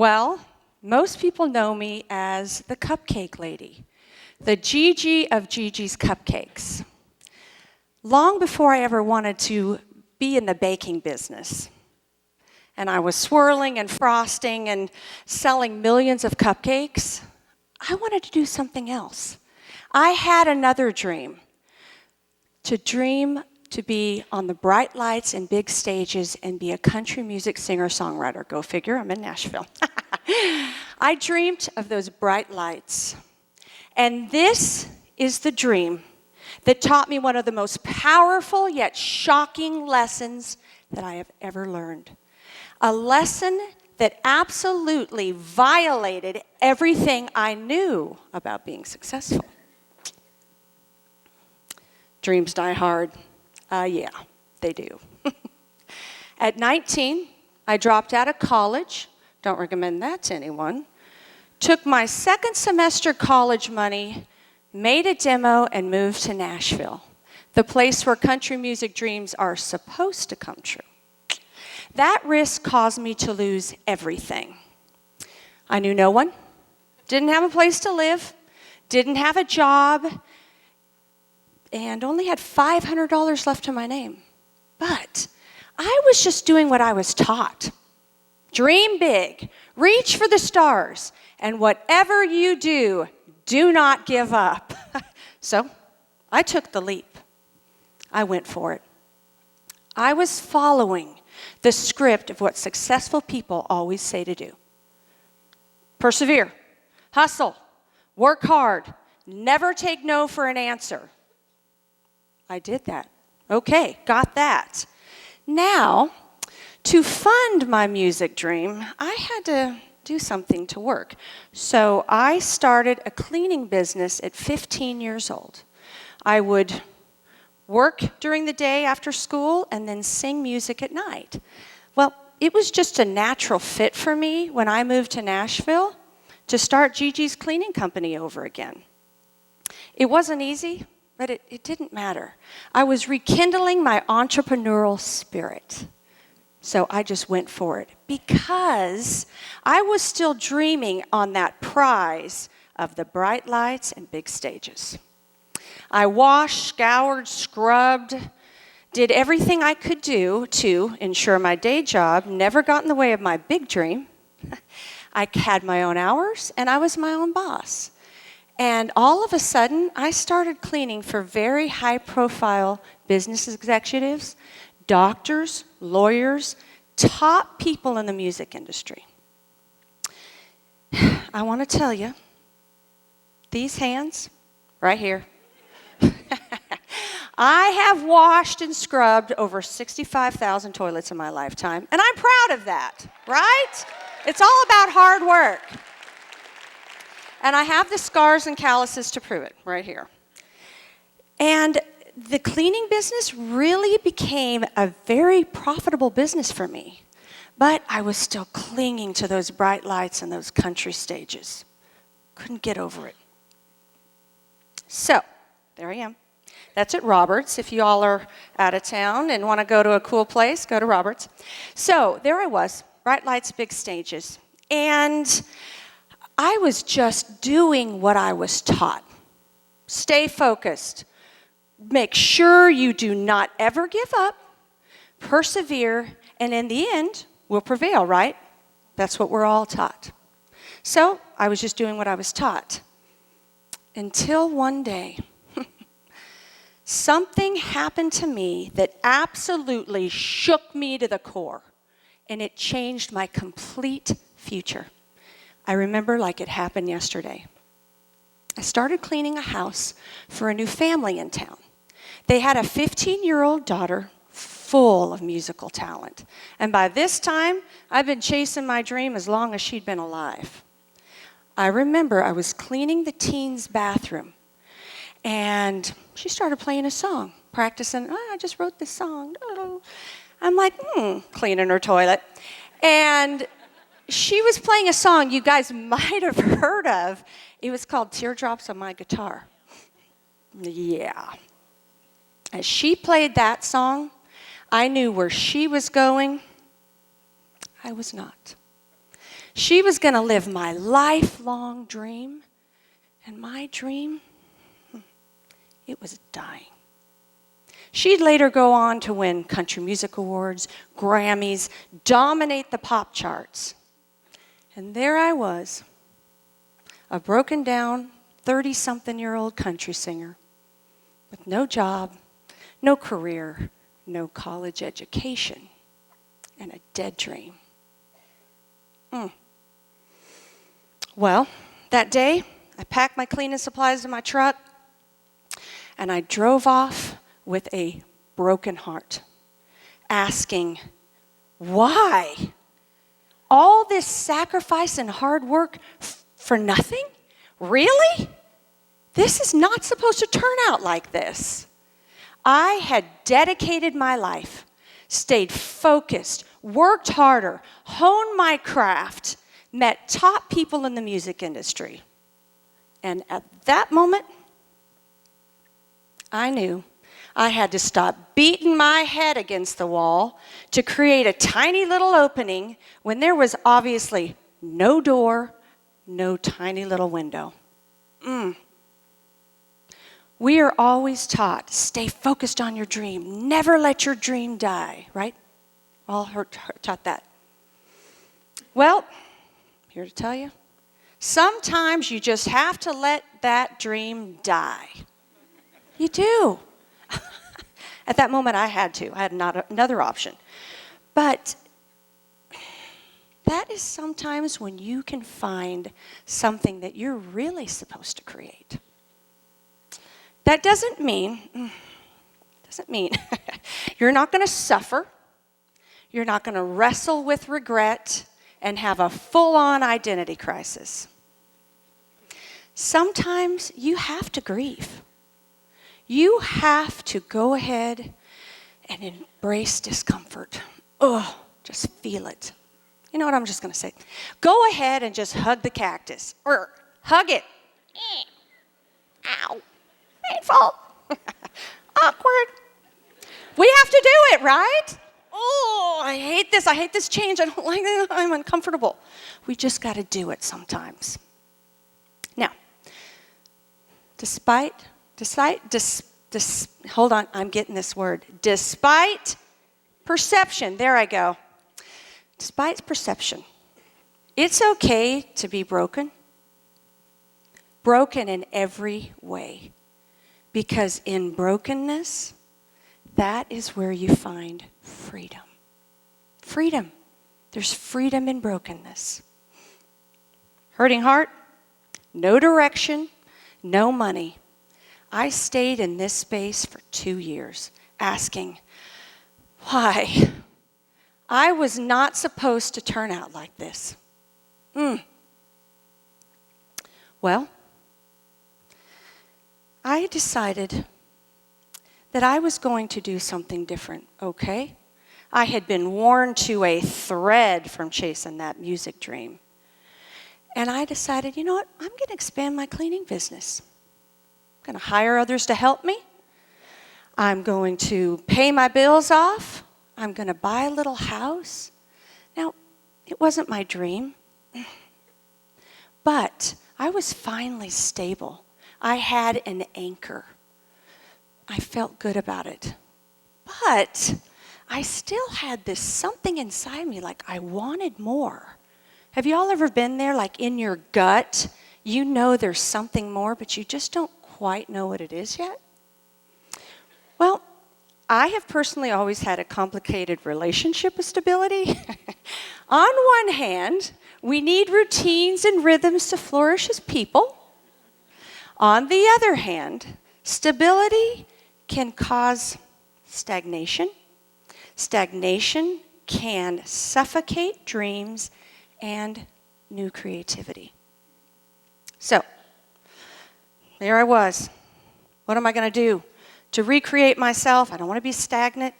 Well, most people know me as the Cupcake Lady, the Gigi of Gigi's Cupcakes. Long before I ever wanted to be in the baking business, and I was swirling and frosting and selling millions of cupcakes, I wanted to do something else. I had another dream, to be on the bright lights and big stages and be a country music singer-songwriter. Go figure, I'm in Nashville. I dreamed of those bright lights. And this is the dream that taught me one of the most powerful yet shocking lessons that I have ever learned. A lesson that absolutely violated everything I knew about being successful. Dreams die hard. Yeah, they do. At 19, I dropped out of college. Don't recommend that to anyone. Took my second semester college money, made a demo, and moved to Nashville, the place where country music dreams are supposed to come true. That risk caused me to lose everything. I knew no one, didn't have a place to live, didn't have a job, and only had $500 left to my name. But I was just doing what I was taught. Dream big, reach for the stars, and whatever you do, do not give up. So I took the leap. I went for it. I was following the script of what successful people always say to do. Persevere, hustle, work hard, never take no for an answer. I did that. Okay, got that. Now, to fund my music dream, I had to do something to work. So I started a cleaning business at 15 years old. I would work during the day after school and then sing music at night. Well, it was just a natural fit for me when I moved to Nashville to start Gigi's cleaning company over again. It wasn't easy, but it didn't matter. I was rekindling my entrepreneurial spirit. So I just went for it because I was still dreaming on that prize of the bright lights and big stages. I washed, scoured, scrubbed, did everything I could do to ensure my day job never got in the way of my big dream. I had my own hours, and I was my own boss. And all of a sudden, I started cleaning for very high-profile business executives, doctors, lawyers, top people in the music industry. I want to tell you, these hands, right here, I have washed and scrubbed over 65,000 toilets in my lifetime, and I'm proud of that, right? It's all about hard work. And I have the scars and calluses to prove it, right here. And the cleaning business really became a very profitable business for me. But I was still clinging to those bright lights and those country stages. Couldn't get over it. So, there I am. That's at Roberts. If you all are out of town and want to go to a cool place, go to Roberts. So, there I was, bright lights, big stages. And I was just doing what I was taught. Stay focused. Make sure you do not ever give up. Persevere, and in the end, we'll prevail, right? That's what we're all taught. So I was just doing what I was taught. Until one day, something happened to me that absolutely shook me to the core, and it changed my complete future. I remember like it happened yesterday. I started cleaning a house for a new family in town. They had a 15-year-old daughter full of musical talent. And by this time, I've been chasing my dream as long as she'd been alive. I remember I was cleaning the teen's bathroom, and she started playing a song, practicing, I just wrote this song. I'm like, cleaning her toilet. And she was playing a song you guys might have heard of. It was called Teardrops on My Guitar. Yeah. As she played that song, I knew where she was going. I was not. She was going to live my lifelong dream. And my dream, it was dying. She'd later go on to win country music awards, Grammys, dominate the pop charts. And there I was, a broken down 30-something-year-old country singer with no job, no career, no college education, and a dead dream. Well, that day, I packed my cleaning supplies in my truck, and I drove off with a broken heart, asking, why? All this sacrifice and hard work for nothing? Really? This is not supposed to turn out like this. I had dedicated my life, stayed focused, worked harder, honed my craft, met top people in the music industry. And at that moment, I knew I had to stop beating my head against the wall to create a tiny little opening when there was obviously no door, no tiny little window. We are always taught, stay focused on your dream. Never let your dream die, right? All taught that. Well, here to tell you, sometimes you just have to let that dream die. You do. At that moment, I had to. I had not another option. But that is sometimes when you can find something that you're really supposed to create. That doesn't mean you're not going to suffer. You're not going to wrestle with regret and have a full-on identity crisis. Sometimes you have to grieve. You have to go ahead and embrace discomfort. Oh, just feel it. You know what I'm just going to say? Go ahead and just hug the cactus. Or hug it. Ow. Painful. Awkward. We have to do it, right? Oh, I hate this. I hate this change. I don't like it. I'm uncomfortable. We just got to do it sometimes. Now, hold on, I'm getting this word. Despite perception, there I go. Despite perception, it's okay to be broken. Broken in every way. Because in brokenness, that is where you find freedom. Freedom. There's freedom in brokenness. Hurting heart, no direction, no money. I stayed in this space for 2 years, asking, why? I was not supposed to turn out like this. Well, I decided that I was going to do something different, okay? I had been worn to a thread from chasing that music dream. And I decided, you know what? I'm going to expand my cleaning business. I'm going to hire others to help me. I'm going to pay my bills off. I'm going to buy a little house. Now, it wasn't my dream, but I was finally stable. I had an anchor. I felt good about it. But I still had this something inside me, like I wanted more. Have you all ever been there, like in your gut, you know there's something more, but you just don't quite know what it is yet? Well, I have personally always had a complicated relationship with stability. On one hand, we need routines and rhythms to flourish as people. On the other hand, stability can cause stagnation. Stagnation can suffocate dreams and new creativity. So, there I was. What am I going to do? To recreate myself, I don't want to be stagnant.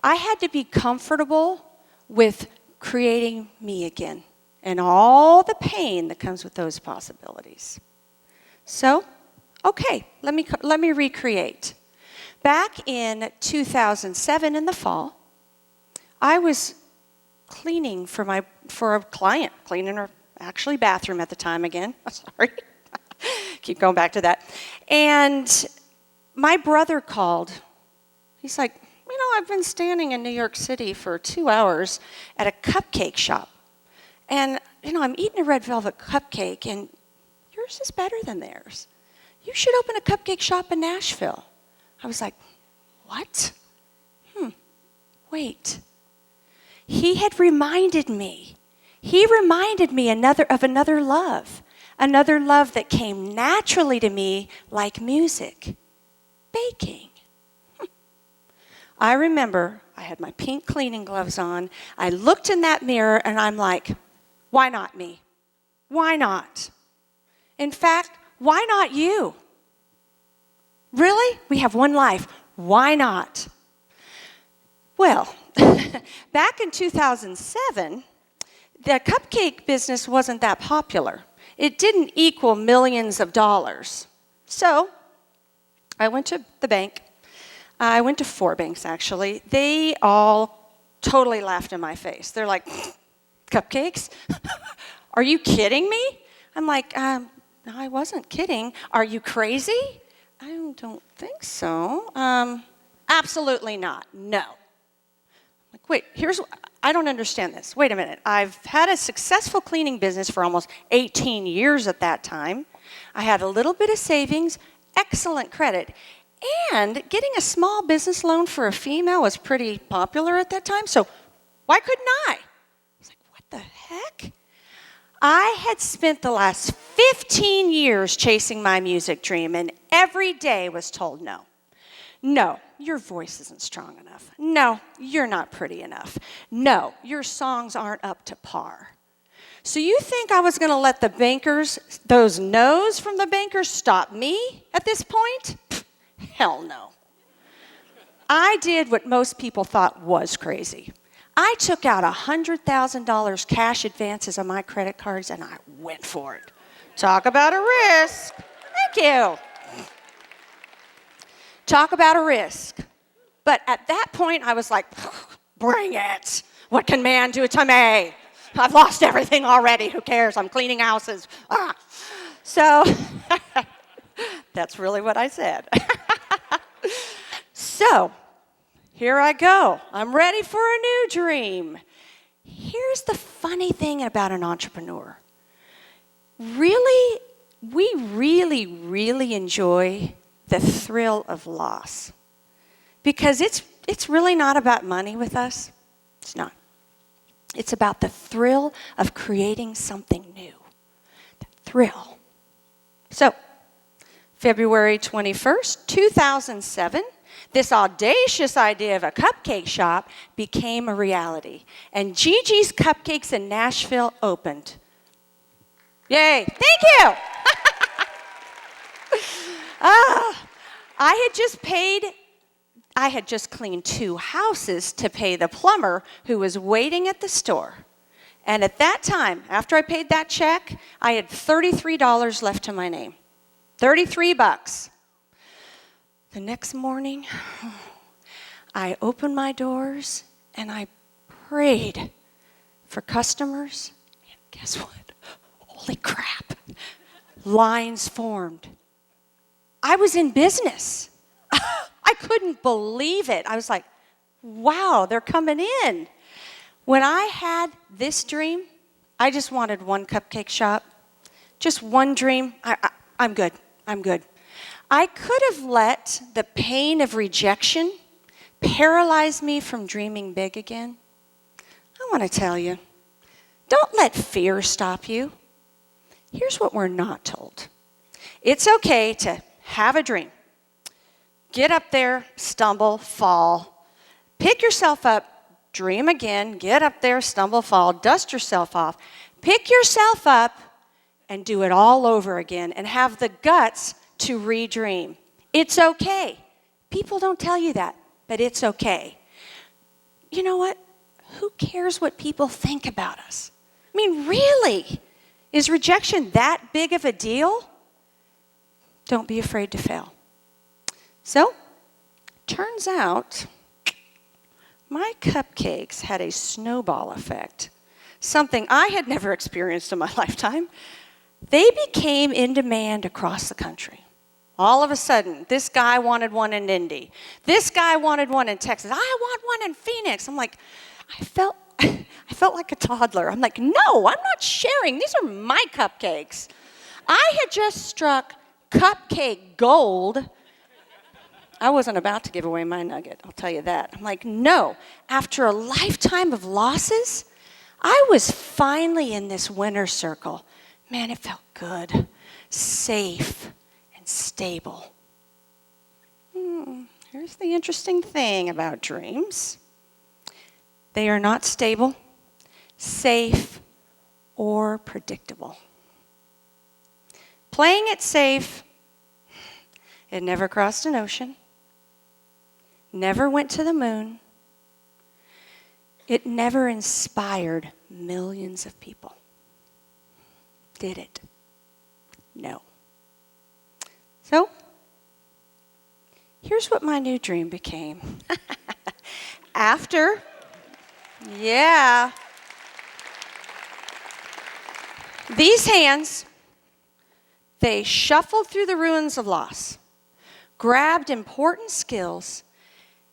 I had to be comfortable with creating me again and all the pain that comes with those possibilities. So, okay, let me recreate. Back in 2007 in the fall, I was cleaning for a client, cleaning her actually bathroom at the time again. Sorry. Keep going back to that. And my brother called. He's like, I've been standing in New York City for 2 hours at a cupcake shop. And, I'm eating a red velvet cupcake, and yours is better than theirs. You should open a cupcake shop in Nashville. I was like, what? Wait. He had reminded me. He reminded me of another love that came naturally to me like music, baking. I remember I had my pink cleaning gloves on. I looked in that mirror and I'm like, why not me? Why not? In fact, why not you? Really? We have one life. Why not? Well, back in 2007, the cupcake business wasn't that popular. It didn't equal millions of dollars. So I went to the bank. I went to 4 banks, actually. They all totally laughed in my face. They're like, cupcakes? Are you kidding me? I'm like, no, I wasn't kidding. Are you crazy? I don't think so. Absolutely not. No. Like, wait, I don't understand this. Wait a minute. I've had a successful cleaning business for almost 18 years at that time. I had a little bit of savings, excellent credit, and getting a small business loan for a female was pretty popular at that time, so why couldn't I? I was like, what the heck? I had spent the last 15 years chasing my music dream, and every day was told no. No, your voice isn't strong enough. No, you're not pretty enough. No, your songs aren't up to par. So you think I was going to let the bankers, those no's from the bankers, stop me at this point? Hell no. I did what most people thought was crazy. I took out $100,000 cash advances on my credit cards and I went for it. Talk about a risk. Thank you. Talk about a risk. But at that point, I was like, bring it. What can man do to me? I've lost everything already. Who cares? I'm cleaning houses. So that's really what I said. So here I go. I'm ready for a new dream. Here's the funny thing about an entrepreneur. We really enjoy the thrill of loss. Because it's really not about money with us. It's not. It's about the thrill of creating something new. The thrill. So, February 21st, 2007, this audacious idea of a cupcake shop became a reality. And Gigi's Cupcakes in Nashville opened. Yay. Thank you. I had just cleaned 2 houses to pay the plumber who was waiting at the store. And at that time, after I paid that check, I had $33 left to my name. $33. The next morning, I opened my doors and I prayed for customers. And guess what? Holy crap. Lines formed. I was in business. I couldn't believe it. I was like, wow, they're coming in. When I had this dream, I just wanted one cupcake shop. Just one dream. I'm good. I'm good. I could have let the pain of rejection paralyze me from dreaming big again. I want to tell you, don't let fear stop you. Here's what we're not told. It's okay to have a dream. Get up there, stumble, fall. Pick yourself up, dream again, get up there, stumble, fall, dust yourself off. Pick yourself up and do it all over again and have the guts to redream. It's okay. People don't tell you that, but it's okay. You know what? Who cares what people think about us? I mean, really? Is rejection that big of a deal? Don't be afraid to fail. So, turns out my cupcakes had a snowball effect, something I had never experienced in my lifetime. They became in demand across the country. All of a sudden, this guy wanted one in Indy. This guy wanted one in Texas. I want one in Phoenix. I'm like, I felt like a toddler. I'm like, no, I'm not sharing. These are my cupcakes. I had just struck cupcake gold. I wasn't about to give away my nugget, I'll tell you that. I'm like, no. After a lifetime of losses, I was finally in this winner's circle. Man, it felt good, safe, and stable. Here's the interesting thing about dreams. They are not stable, safe, or predictable. Playing it safe, it never crossed an ocean, never went to the moon. It never inspired millions of people. Did it? No. So, here's what my new dream became. These hands, they shuffled through the ruins of loss, grabbed important skills,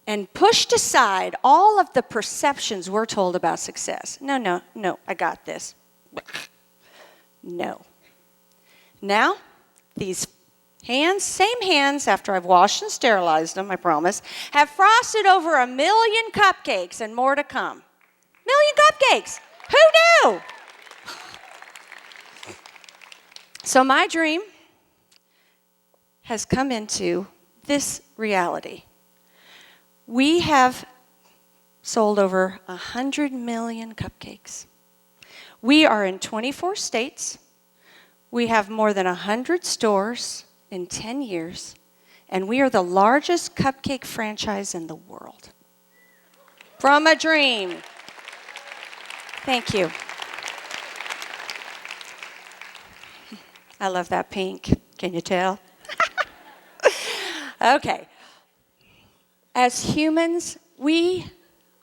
and pushed aside all of the perceptions we're told about success. No, I got this. No. Now, these hands, same hands after I've washed and sterilized them, I promise, have frosted over 1 million cupcakes and more to come. 1 million cupcakes! Who knew? So my dream has come into this reality. We have sold over 100 million cupcakes. We are in 24 states. We have more than 100 stores in 10 years, and we are the largest cupcake franchise in the world. From a dream. Thank you. I love that pink. Can you tell? Okay. As humans, we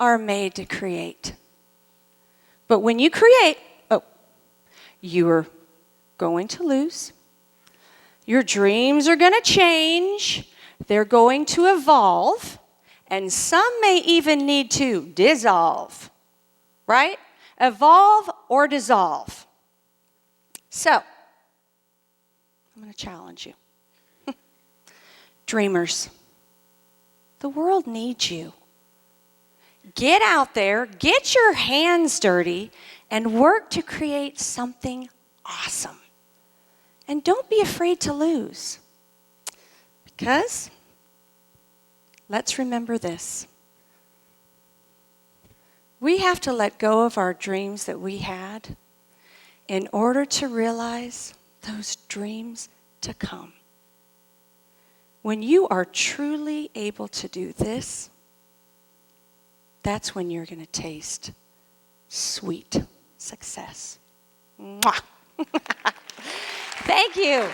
are made to create. But when you create, you're going to lose. Your dreams are going to change. They're going to evolve. And some may even need to dissolve. Right? Evolve or dissolve. So, I'm going to challenge you. Dreamers, the world needs you. Get out there, get your hands dirty, and work to create something awesome. And don't be afraid to lose. Because, let's remember this. We have to let go of our dreams that we had in order to realize those dreams to come. When you are truly able to do this, that's when you're going to taste sweet success. Mwah. Thank you.